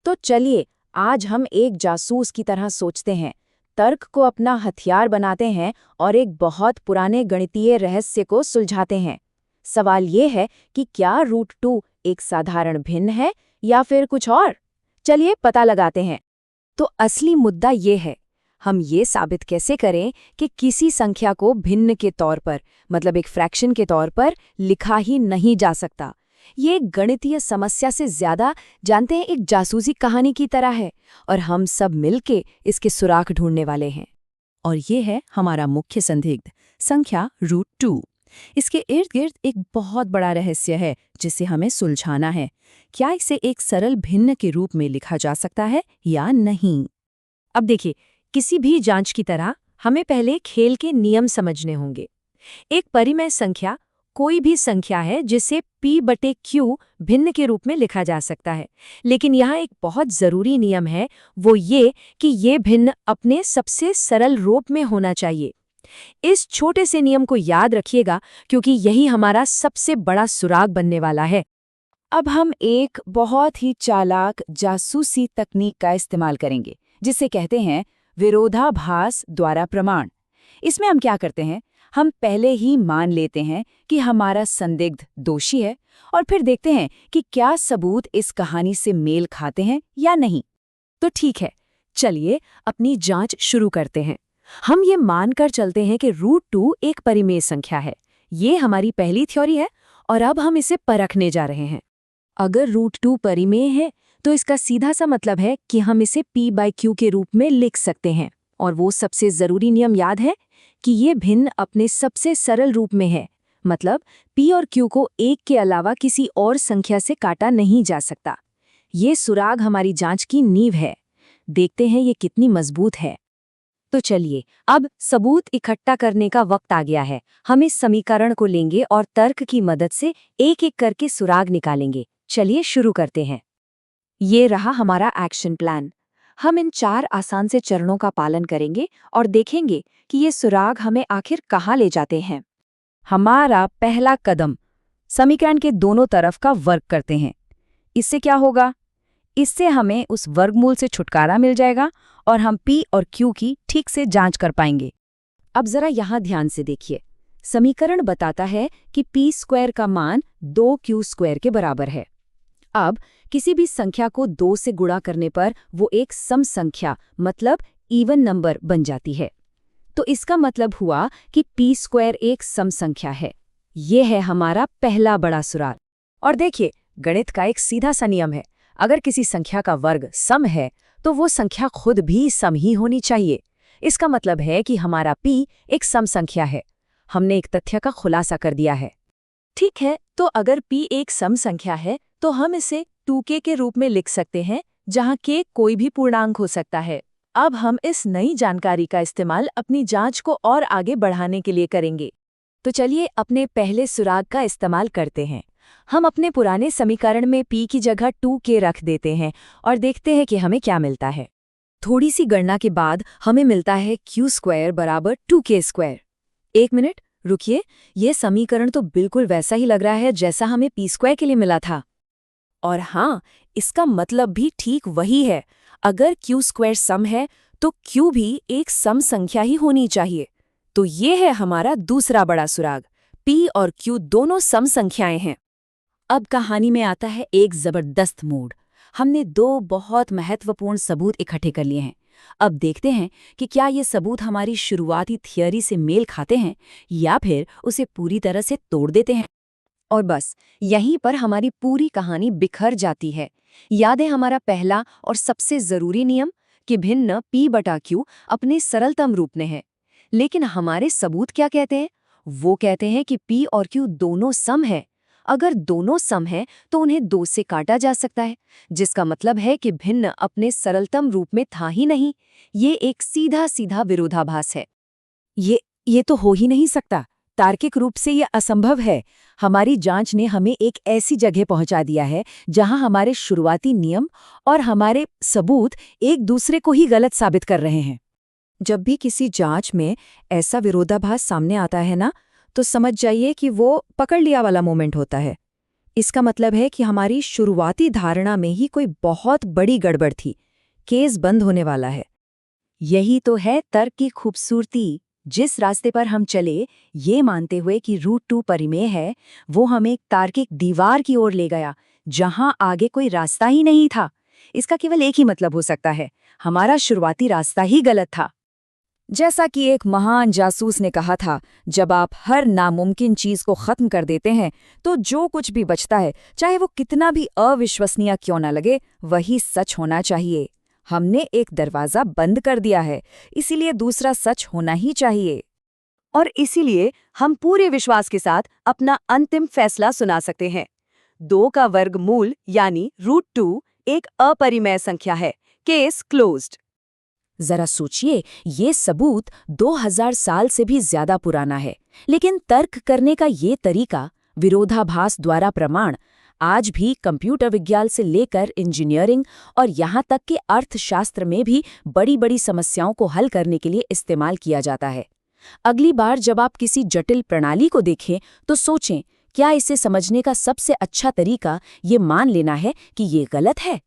तो चलिए आज हम एक जासूस की तरह सोचते हैं, तर्क को अपना हथियार बनाते हैं और एक बहुत पुराने गणितीय रहस्य को सुलझाते हैं। सवाल ये है कि क्या √2 एक साधारण भिन्न है या फिर कुछ और? चलिए पता लगाते हैं। तो असली मुद्दा ये है, हम ये साबित कैसे करें कि किसी संख्या को भिन्न के तौर पर, मतलब एक फ्रैक्शन के तौर पर लिखा ही नहीं जा सकता। ये एक गणितीय समस्या से ज्यादा, जानते हैं, एक जासूसी कहानी की तरह है और हम सब मिलके इसके सुराग ढूंढने वाले हैं। और ये है हमारा मुख्य संदिग्ध, संख्या √2। इसके इर्द गिर्द एक बहुत बड़ा रहस्य है जिसे हमें सुलझाना है। क्या इसे एक सरल भिन्न के रूप में लिखा जा सकता है या नहीं? अब देखिए, किसी भी जांच की तरह हमें पहले खेल के नियम समझने होंगे। एक परिमेय संख्या कोई भी संख्या है जिसे p/q भिन्न के रूप में लिखा जा सकता है, लेकिन यहाँ एक बहुत जरूरी नियम है, वो ये कि ये भिन्न अपने सबसे सरल रूप में होना चाहिए। इस छोटे से नियम को याद रखिएगा क्योंकि यही हमारा सबसे बड़ा सुराग बनने वाला है। अब हम एक बहुत ही चालाक जासूसी तकनीक का इस्तेमाल करेंगे जिसे कहते हैं विरोधाभास द्वारा प्रमाण। इसमें हम क्या करते हैं, हम पहले ही मान लेते हैं कि हमारा संदिग्ध दोषी है और फिर देखते हैं कि क्या सबूत इस कहानी से मेल खाते हैं या नहीं। तो ठीक है, चलिए अपनी जांच शुरू करते हैं। हम ये मानकर चलते हैं कि √2 एक परिमेय संख्या है। ये हमारी पहली थ्योरी है और अब हम इसे परखने जा रहे हैं। अगर √2 परिमेय है तो इसका सीधा सा मतलब है कि हम इसे p/q के रूप में लिख सकते हैं। और वो सबसे जरूरी नियम याद है कि ये भिन्न अपने सबसे सरल रूप में है, मतलब p और q को एक के अलावा किसी और संख्या से काटा नहीं जा सकता। ये सुराग हमारी जांच की नींव है। देखते हैं ये कितनी मजबूत है। तो चलिए अब सबूत इकट्ठा करने का वक्त आ गया है। हम इस समीकरण को लेंगे और तर्क की मदद से एक एक करके सुराग निकालेंगे। चलिए शुरू करते हैं। ये रहा हमारा एक्शन प्लान। हम इन 4 आसान से चरणों का पालन करेंगे और देखेंगे कि ये सुराग हमें आखिर कहाँ ले जाते हैं। हमारा पहला कदम, समीकरण के दोनों तरफ का वर्ग करते हैं। इससे क्या होगा? इससे हमें उस वर्गमूल से छुटकारा मिल जाएगा और हम p और q की ठीक से जांच कर पाएंगे। अब जरा यहाँ ध्यान से देखिए। समीकरण बताता है कि p² का मान 2q² के बराबर है। अब किसी भी संख्या को 2 से गुणा करने पर वो एक सम संख्या, मतलब इवन नंबर बन जाती है। तो इसका मतलब हुआ कि p² एक सम संख्या है। ये है हमारा पहला बड़ा सुराग। और देखिए, गणित का एक सीधा सा नियम है, अगर किसी संख्या का वर्ग सम है तो वो संख्या खुद भी सम ही होनी चाहिए। इसका मतलब है कि हमारा p एक सम संख्या है। हमने एक तथ्य का खुलासा कर दिया है। ठीक है, तो अगर p एक सम संख्या है तो हम इसे 2k के रूप में लिख सकते हैं, जहां k कोई भी पूर्णांक हो सकता है। अब हम इस नई जानकारी का इस्तेमाल अपनी जांच को और आगे बढ़ाने के लिए करेंगे। तो चलिए अपने पहले सुराग का इस्तेमाल करते हैं। हम अपने पुराने समीकरण में p की जगह 2k रख देते हैं और देखते हैं कि हमें क्या मिलता है। थोड़ी सी गणना के बाद हमें मिलता है q² बराबर 2k²। एक मिनट रुकिए, यह समीकरण तो बिल्कुल वैसा ही लग रहा है जैसा हमें p² के लिए मिला था। और हाँ, इसका मतलब भी ठीक वही है। अगर q² सम है तो q भी एक सम संख्या ही होनी चाहिए। तो ये है हमारा दूसरा बड़ा सुराग। p और q दोनों सम संख्याएं हैं। अब कहानी में आता है एक जबरदस्त मोड़। हमने 2 बहुत महत्वपूर्ण सबूत इकट्ठे कर लिए हैं। अब देखते हैं कि क्या ये सबूत हमारी शुरुआती थियरी से मेल खाते हैं या फिर उसे पूरी तरह से तोड़ देते हैं। और बस यहीं पर हमारी पूरी कहानी बिखर जाती है। याद है हमारा पहला और सबसे जरूरी नियम कि भिन्न p/q अपने सरलतम रूप में है। लेकिन हमारे सबूत क्या कहते हैं? वो कहते हैं कि p और q दोनों सम है। अगर दोनों सम है तो उन्हें 2 से काटा जा सकता है, जिसका मतलब है कि भिन्न अपने सरलतम रूप में था ही नहीं। ये एक सीधा सीधा विरोधाभास है। ये तो हो ही नहीं सकता। तार्किक रूप से यह असंभव है। हमारी जांच ने हमें एक ऐसी जगह पहुंचा दिया है जहां हमारे शुरुआती नियम और हमारे सबूत एक दूसरे को ही गलत साबित कर रहे हैं। जब भी किसी जांच में ऐसा विरोधाभास सामने आता है ना, तो समझ जाइए कि वो पकड़ लिया वाला मोमेंट होता है। इसका मतलब है कि हमारी शुरुआती धारणा में ही कोई बहुत बड़ी गड़बड़ थी। केस बंद होने वाला है। यही तो है तर्क की खूबसूरती। जिस रास्ते पर हम चले, ये मानते हुए कि रूट 2 परिमेय है, वो हमें एक तार्किक दीवार की ओर ले गया, जहां आगे कोई रास्ता ही नहीं था। इसका केवल एक ही मतलब हो सकता है, हमारा शुरुआती रास्ता ही गलत था। जैसा कि एक महान जासूस ने कहा था, जब आप हर नामुमकिन चीज को खत्म कर देते हैं, तो जो कुछ भी बचता है, चाहे वो कितना भी अविश्वसनीय क्यों न लगे, वही सच होना चाहिए। हमने एक दरवाजा बंद कर दिया है, इसीलिए दूसरा सच होना ही चाहिए। और इसीलिए हम पूरे विश्वास के साथ अपना अंतिम फैसला सुना सकते हैं। 2 का वर्गमूल यानी रूट 2 एक अपरिमेय संख्या है। Case closed. जरा सोचिए, ये सबूत 2000 साल से भी ज्यादा पुराना है, लेकिन तर्क करने का ये तरीका, विरोधाभास द्वारा प्रमाण, आज भी कंप्यूटर विज्ञान से लेकर इंजीनियरिंग और यहाँ तक कि अर्थशास्त्र में भी बड़ी बड़ी समस्याओं को हल करने के लिए इस्तेमाल किया जाता है। अगली बार जब आप किसी जटिल प्रणाली को देखें, तो सोचें, क्या इसे समझने का सबसे अच्छा तरीका ये मान लेना है कि ये गलत है?